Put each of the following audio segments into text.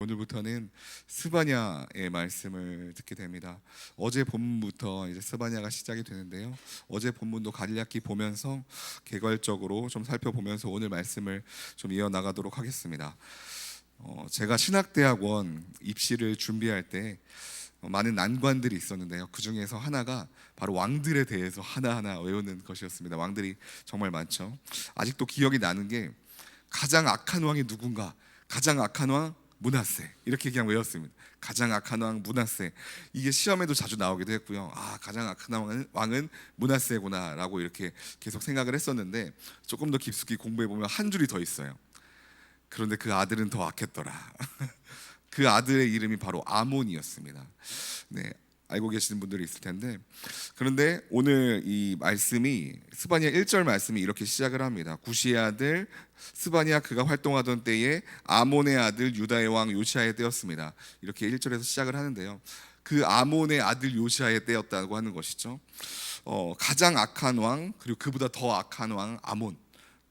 오늘부터는 스바냐의 말씀을 듣게 됩니다. 어제 본문부터 이제 스바냐가 시작이 되는데요. 어제 본문도 간략히 보면서 개괄적으로 좀 살펴보면서 오늘 말씀을 좀 이어나가도록 하겠습니다. 제가 신학대학원 입시를 준비할 때 많은 난관들이 있었는데요. 그 중에서 하나가 바로 왕들에 대해서 하나하나 외우는 것이었습니다. 왕들이 정말 많죠. 아직도 기억이 나는 게 가장 악한 왕이 누군가, 가장 악한 왕 므낫세, 이렇게 그냥 외웠습니다. 가장 악한 왕 므낫세. 이게 시험에도 자주 나오기도 했고요. 가장 악한 왕은 므낫세구나 라고 이렇게 계속 생각을 했었는데, 조금 더 깊숙이 공부해 보면 한 줄이 더 있어요. 그런데 그 아들은 더 악했더라. 그 아들의 이름이 바로 아몬이었습니다. 네, 알고 계시는 분들이 있을 텐데, 그런데 오늘 이 말씀이 스바냐 1절 말씀이 이렇게 시작을 합니다. 구시의 아들 스바냐, 그가 활동하던 때에 아몬의 아들 유다의 왕 요시아의 때였습니다. 이렇게 1절에서 시작을 하는데요. 그 아몬의 아들 요시아의 때였다고 하는 것이죠. 가장 악한 왕, 그리고 그보다 더 악한 왕 아몬,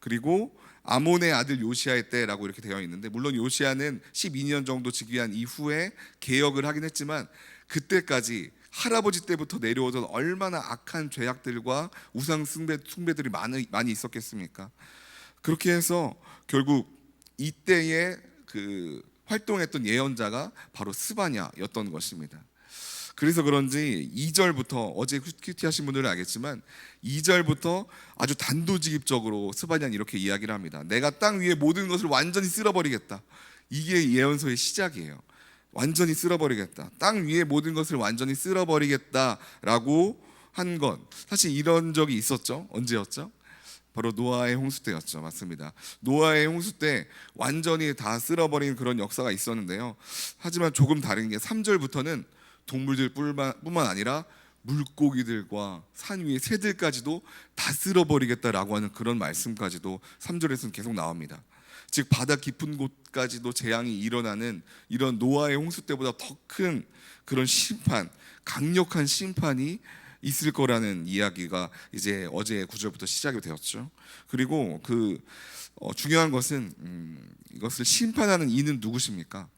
그리고 아몬의 아들 요시아의 때라고 이렇게 되어 있는데, 물론 요시아는 12년 정도 즉위한 이후에 개혁을 하긴 했지만, 그때까지 할아버지 때부터 내려오던 얼마나 악한 죄악들과 우상 숭배들이 많이 있었겠습니까? 그렇게 해서 결국 이때에 그 활동했던 예언자가 바로 스바냐였던 것입니다. 그래서 그런지 2절부터, 어제 큐티 하신 분들은 알겠지만 2절부터 아주 단도직입적으로 스바냐는 이렇게 이야기를 합니다. 내가 땅 위에 모든 것을 완전히 쓸어버리겠다. 이게 예언서의 시작이에요. 완전히 쓸어버리겠다. 땅 위에 모든 것을 완전히 쓸어버리겠다라고 한 것, 사실 이런 적이 있었죠. 언제였죠? 바로 노아의 홍수 때였죠. 맞습니다. 노아의 홍수 때 완전히 다 쓸어버린 그런 역사가 있었는데요. 하지만 조금 다른 게 3절부터는 동물들뿐만 아니라 물고기들과 산 위의 새들까지도 다 쓸어버리겠다라고 하는 그런 말씀까지도 3절에서는 계속 나옵니다. 즉 바다 깊은 곳까지도 재앙이 일어나는 이런 노아의 홍수 때보다 더 큰 그런 심판, 강력한 심판이 있을 거라는 이야기가 이제 어제 9절부터 시작이 되었죠. 그리고 중요한 것은 이것을 심판하는 이는 누구십니까?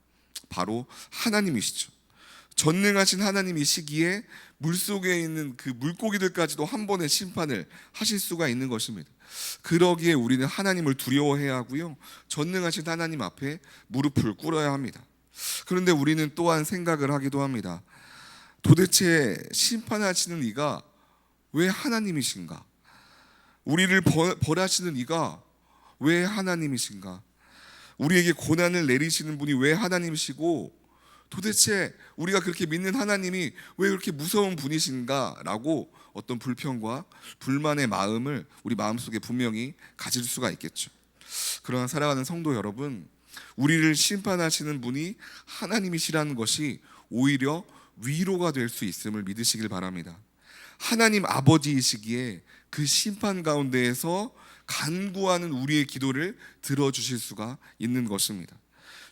바로 하나님이시죠. 전능하신 하나님이시기에 물속에 있는 그 물고기들까지도 한 번의 심판을 하실 수가 있는 것입니다. 그러기에 우리는 하나님을 두려워해야 하고요, 전능하신 하나님 앞에 무릎을 꿇어야 합니다. 그런데 우리는 또한 생각을 하기도 합니다. 도대체 심판하시는 이가 왜 하나님이신가? 우리를 벌하시는 이가 왜 하나님이신가? 우리에게 고난을 내리시는 분이 왜 하나님이시고, 도대체 우리가 그렇게 믿는 하나님이 왜 그렇게 무서운 분이신가? 라고 어떤 불평과 불만의 마음을 우리 마음속에 분명히 가질 수가 있겠죠. 그러나 사랑하는 성도 여러분, 우리를 심판하시는 분이 하나님이시라는 것이 오히려 위로가 될 수 있음을 믿으시길 바랍니다. 하나님 아버지이시기에 그 심판 가운데에서 간구하는 우리의 기도를 들어주실 수가 있는 것입니다.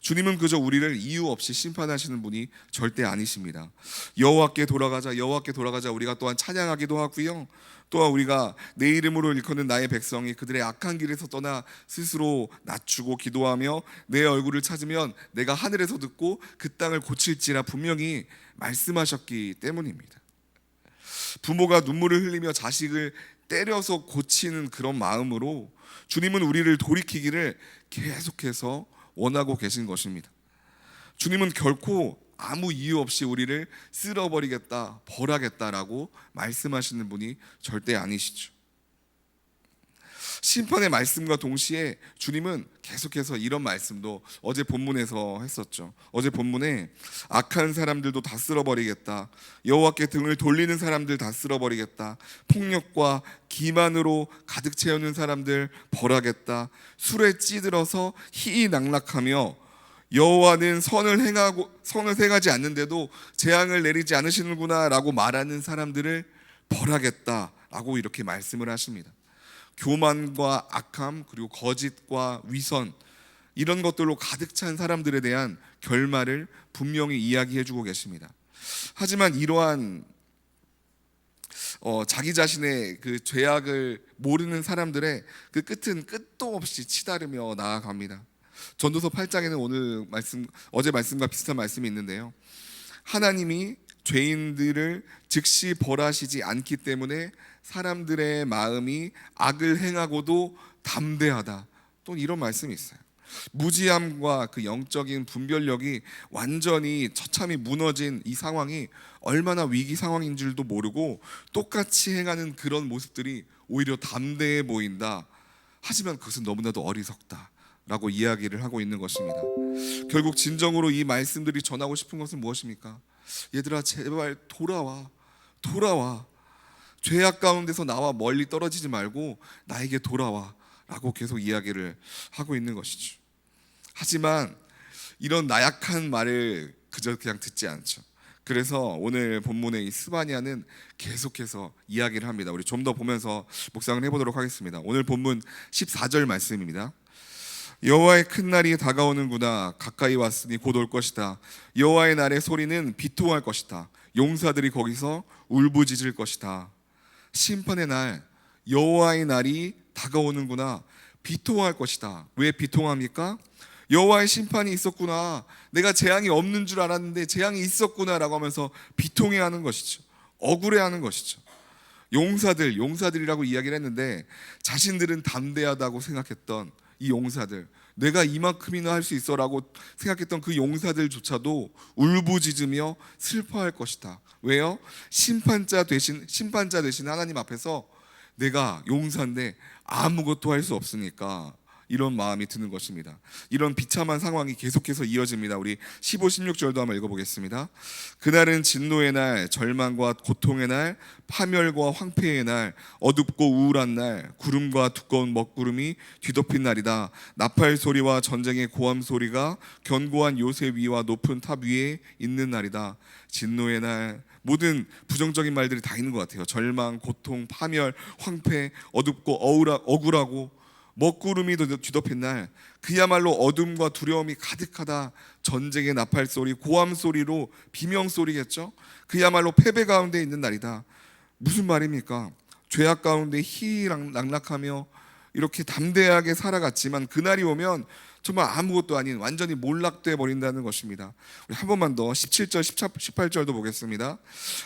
주님은 그저 우리를 이유 없이 심판하시는 분이 절대 아니십니다. 여호와께 돌아가자, 여호와께 돌아가자, 우리가 또한 찬양하기도 하고요, 또한 우리가 내 이름으로 일컫는 나의 백성이 그들의 악한 길에서 떠나 스스로 낮추고 기도하며 내 얼굴을 찾으면 내가 하늘에서 듣고 그 땅을 고칠지라 분명히 말씀하셨기 때문입니다. 부모가 눈물을 흘리며 자식을 때려서 고치는 그런 마음으로 주님은 우리를 돌이키기를 계속해서 원하고 계신 것입니다. 주님은 결코 아무 이유 없이 우리를 쓸어버리겠다, 벌하겠다라고 말씀하시는 분이 절대 아니시죠. 심판의 말씀과 동시에 주님은 계속해서 이런 말씀도 어제 본문에서 했었죠. 어제 본문에 악한 사람들도 다 쓸어버리겠다, 여호와께 등을 돌리는 사람들 다 쓸어버리겠다, 폭력과 기만으로 가득 채우는 사람들 벌하겠다, 술에 찌들어서 희희낙락하며 여호와는 선을 행하지 않는데도 재앙을 내리지 않으시는구나라고 말하는 사람들을 벌하겠다라고 이렇게 말씀을 하십니다. 교만과 악함, 그리고 거짓과 위선, 이런 것들로 가득 찬 사람들에 대한 결말을 분명히 이야기해주고 계십니다. 하지만 이러한 자기 자신의 그 죄악을 모르는 사람들의 그 끝은 끝도 없이 치달으며 나아갑니다. 전도서 8장에는 오늘 말씀, 어제 말씀과 비슷한 말씀이 있는데요. 하나님이 죄인들을 즉시 벌하시지 않기 때문에 사람들의 마음이 악을 행하고도 담대하다. 또 이런 말씀이 있어요. 무지함과 그 영적인 분별력이 완전히 처참히 무너진 이 상황이 얼마나 위기 상황인 줄도 모르고 똑같이 행하는 그런 모습들이 오히려 담대해 보인다. 하지만 그것은 너무나도 어리석다 라고 이야기를 하고 있는 것입니다. 결국 진정으로 이 말씀들이 전하고 싶은 것은 무엇입니까? 얘들아, 제발 돌아와. 죄악 가운데서 나와 멀리 떨어지지 말고 나에게 돌아와 라고 계속 이야기를 하고 있는 것이죠. 하지만 이런 나약한 말을 그저 그냥 듣지 않죠. 그래서 오늘 본문의 이 스바냐는 계속해서 이야기를 합니다. 우리 좀 더 보면서 묵상을 해보도록 하겠습니다. 오늘 본문 14절 말씀입니다. 여호와의 큰 날이 다가오는구나. 가까이 왔으니 곧 올 것이다. 여호와의 날의 소리는 비통할 것이다. 용사들이 거기서 울부짖을 것이다. 심판의 날, 여호와의 날이 다가오는구나. 비통할 것이다. 왜 비통합니까? 여호와의 심판이 있었구나. 내가 재앙이 없는 줄 알았는데 재앙이 있었구나라고 하면서 비통해하는 것이죠. 억울해하는 것이죠. 용사들이라고 이야기를 했는데 자신들은 담대하다고 생각했던 이 용사들, 내가 이만큼이나 할 수 있어라고 생각했던 그 용사들조차도 울부짖으며 슬퍼할 것이다. 왜요? 심판자 되신 하나님 앞에서 내가 용사인데 아무것도 할 수 없으니까 이런 마음이 드는 것입니다. 이런 비참한 상황이 계속해서 이어집니다. 우리 15, 16절도 한번 읽어보겠습니다. 그날은 진노의 날, 절망과 고통의 날, 파멸과 황폐의 날, 어둡고 우울한 날, 구름과 두꺼운 먹구름이 뒤덮인 날이다. 나팔 소리와 전쟁의 고함 소리가 견고한 요새 위와 높은 탑 위에 있는 날이다. 진노의 날, 모든 부정적인 말들이 다 있는 것 같아요. 절망, 고통, 파멸, 황폐, 어둡고 억울하고 먹구름이 뒤덮인 날, 그야말로 어둠과 두려움이 가득하다. 전쟁의 나팔 소리, 고함 소리로 비명 소리겠죠. 그야말로 패배 가운데 있는 날이다. 무슨 말입니까? 죄악 가운데 희희락락하며 이렇게 담대하게 살아갔지만 그날이 오면 정말 아무것도 아닌 완전히 몰락돼 버린다는 것입니다. 우리 한 번만 더 17절, 18절도 보겠습니다.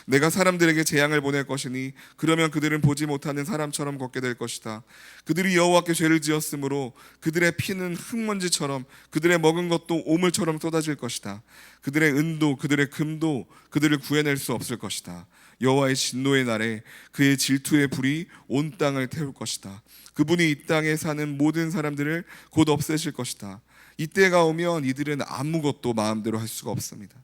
내가 사람들에게 재앙을 보낼 것이니 그러면 그들은 보지 못하는 사람처럼 걷게 될 것이다. 그들이 여호와께 죄를 지었으므로 그들의 피는 흙먼지처럼 그들의 먹은 것도 오물처럼 쏟아질 것이다. 그들의 은도 그들의 금도 그들을 구해낼 수 없을 것이다. 여호와의 진노의 날에 그의 질투의 불이 온 땅을 태울 것이다. 그분이 이 땅에 사는 모든 사람들을 곧 없애실 것이다. 이때가 오면 이들은 아무것도 마음대로 할 수가 없습니다.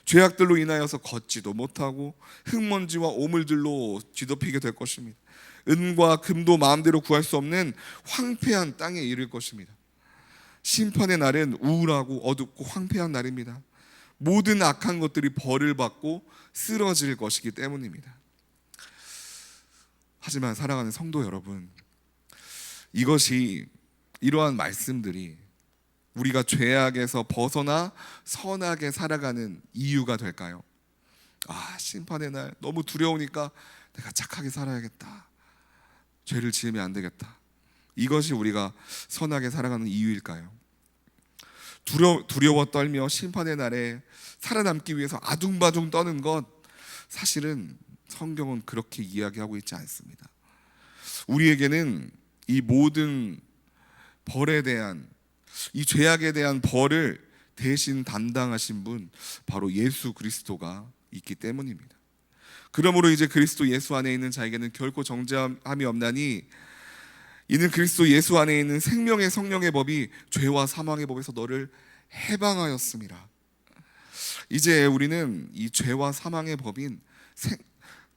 죄악들로 인하여서 걷지도 못하고 흙먼지와 오물들로 뒤덮이게 될 것입니다. 은과 금도 마음대로 구할 수 없는 황폐한 땅에 이를 것입니다. 심판의 날은 우울하고 어둡고 황폐한 날입니다. 모든 악한 것들이 벌을 받고 쓰러질 것이기 때문입니다. 하지만 사랑하는 성도 여러분, 이러한 말씀들이 우리가 죄악에서 벗어나 선하게 살아가는 이유가 될까요? 심판의 날 너무 두려우니까 내가 착하게 살아야겠다. 죄를 지으면 안 되겠다. 이것이 우리가 선하게 살아가는 이유일까요? 두려워 떨며 심판의 날에 살아남기 위해서 아둥바둥 떠는 것, 사실은 성경은 그렇게 이야기하고 있지 않습니다. 우리에게는 이 모든 벌에 대한, 이 죄악에 대한 벌을 대신 담당하신 분, 바로 예수 그리스도가 있기 때문입니다. 그러므로 이제 그리스도 예수 안에 있는 자에게는 결코 정죄함이 없나니 이는 그리스도 예수 안에 있는 생명의 성령의 법이 죄와 사망의 법에서 너를 해방하였습니다. 이제 우리는 이 죄와 사망의 법인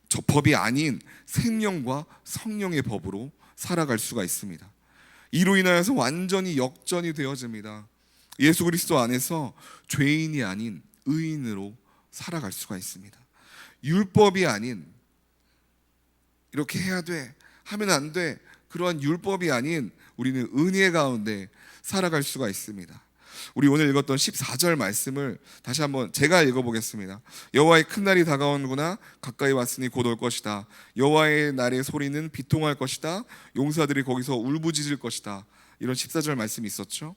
저 법이 아닌 생명과 성령의 법으로 살아갈 수가 있습니다. 이로 인하여서 완전히 역전이 되어집니다. 예수 그리스도 안에서 죄인이 아닌 의인으로 살아갈 수가 있습니다. 율법이 아닌, 이렇게 해야 돼, 하면 안 돼, 그러한 율법이 아닌 우리는 은혜 가운데 살아갈 수가 있습니다. 우리 오늘 읽었던 14절 말씀을 다시 한번 제가 읽어보겠습니다. 여호와의 큰 날이 다가오는구나. 가까이 왔으니 곧 올 것이다. 여호와의 날의 소리는 비통할 것이다. 용사들이 거기서 울부짖을 것이다. 이런 14절 말씀이 있었죠.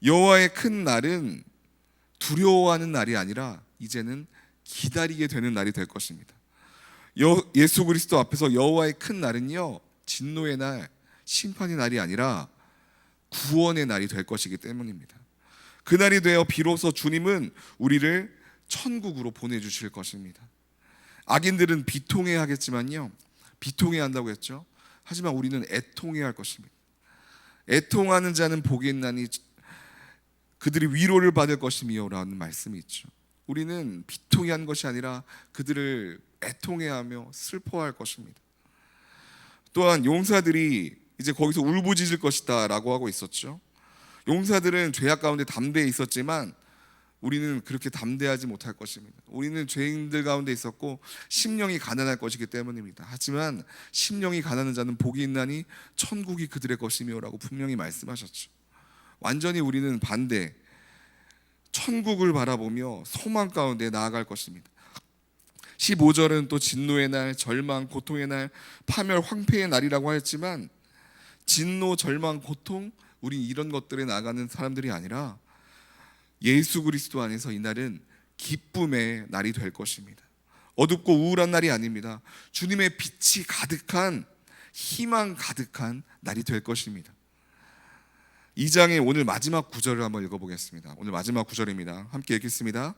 여호와의 큰 날은 두려워하는 날이 아니라 이제는 기다리게 되는 날이 될 것입니다. 예수 그리스도 앞에서 여호와의 큰 날은요, 진노의 날, 심판의 날이 아니라 구원의 날이 될 것이기 때문입니다. 그날이 되어 비로소 주님은 우리를 천국으로 보내주실 것입니다. 악인들은 비통해 하겠지만요, 비통해 한다고 했죠. 하지만 우리는 애통해 할 것입니다. 애통하는 자는 복이 있나니 그들이 위로를 받을 것이며 라는 말씀이 있죠. 우리는 비통해 하는 것이 아니라 그들을 애통해하며 슬퍼할 것입니다. 또한 용사들이 이제 거기서 울부짖을 것이다 라고 하고 있었죠. 용사들은 죄악 가운데 담대해 있었지만 우리는 그렇게 담대하지 못할 것입니다. 우리는 죄인들 가운데 있었고 심령이 가난할 것이기 때문입니다. 하지만 심령이 가난한 자는 복이 있나니 천국이 그들의 것이며 라고 분명히 말씀하셨죠. 완전히 우리는 반대, 천국을 바라보며 소망 가운데 나아갈 것입니다. 15절은 또 진노의 날, 절망, 고통의 날, 파멸, 황폐의 날이라고 하였지만 진노, 절망, 고통, 우린 이런 것들에 나가는 사람들이 아니라 예수 그리스도 안에서 이 날은 기쁨의 날이 될 것입니다. 어둡고 우울한 날이 아닙니다. 주님의 빛이 가득한, 희망 가득한 날이 될 것입니다. 2장의 오늘 마지막 구절을 한번 읽어보겠습니다. 오늘 마지막 구절입니다. 함께 읽겠습니다.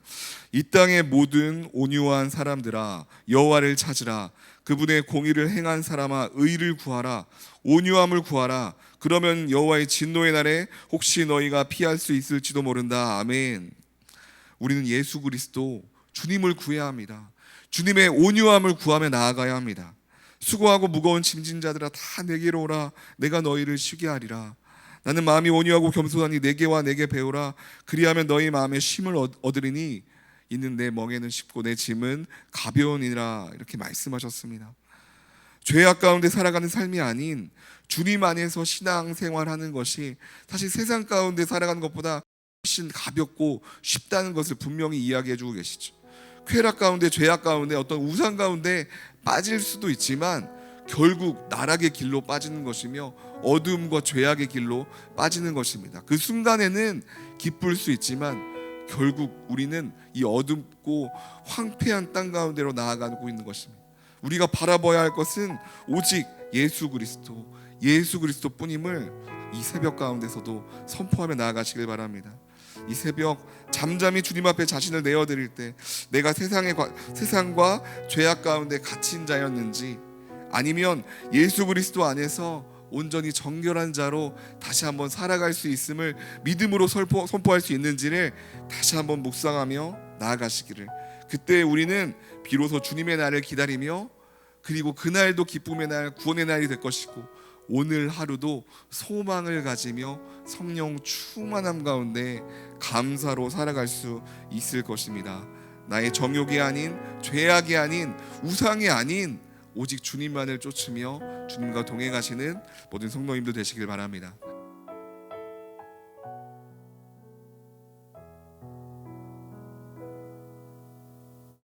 이 땅의 모든 온유한 사람들아 여호와를 찾으라. 그분의 공의를 행한 사람아 의를 구하라. 온유함을 구하라. 그러면 여호와의 진노의 날에 혹시 너희가 피할 수 있을지도 모른다. 아멘. 우리는 예수 그리스도 주님을 구해야 합니다. 주님의 온유함을 구하며 나아가야 합니다. 수고하고 무거운 짐진 자들아 다 내게로 오라. 내가 너희를 쉬게 하리라. 나는 마음이 온유하고 겸손하니 내게와 내게 배우라. 그리하면 너희 마음에 쉼을 얻으리니 이는 내 멍에는 쉽고 내 짐은 가벼우니라. 이렇게 말씀하셨습니다. 죄악 가운데 살아가는 삶이 아닌 주님 안에서 신앙생활하는 것이 사실 세상 가운데 살아가는 것보다 훨씬 가볍고 쉽다는 것을 분명히 이야기해주고 계시죠. 쾌락 가운데, 죄악 가운데, 어떤 우상 가운데 빠질 수도 있지만 결국 나락의 길로 빠지는 것이며 어둠과 죄악의 길로 빠지는 것입니다. 그 순간에는 기쁠 수 있지만 결국 우리는 이 어둡고 황폐한 땅 가운데로 나아가고 있는 것입니다. 우리가 바라봐야 할 것은 오직 예수 그리스도 뿐임을 이 새벽 가운데서도 선포하며 나아가시길 바랍니다. 이 새벽 잠잠히 주님 앞에 자신을 내어드릴 때 내가 세상과 죄악 가운데 갇힌 자였는지 아니면 예수 그리스도 안에서 온전히 정결한 자로 다시 한번 살아갈 수 있음을 믿음으로 선포할 수 있는지를 다시 한번 묵상하며 나아가시기를. 그때 우리는 비로소 주님의 날을 기다리며 그리고 그날도 기쁨의 날, 구원의 날이 될 것이고 오늘 하루도 소망을 가지며 성령 충만함 가운데 감사로 살아갈 수 있을 것입니다. 나의 정욕이 아닌, 죄악이 아닌, 우상이 아닌 오직 주님만을 쫓으며 주님과 동행하시는 모든 성도님들 되시길 바랍니다.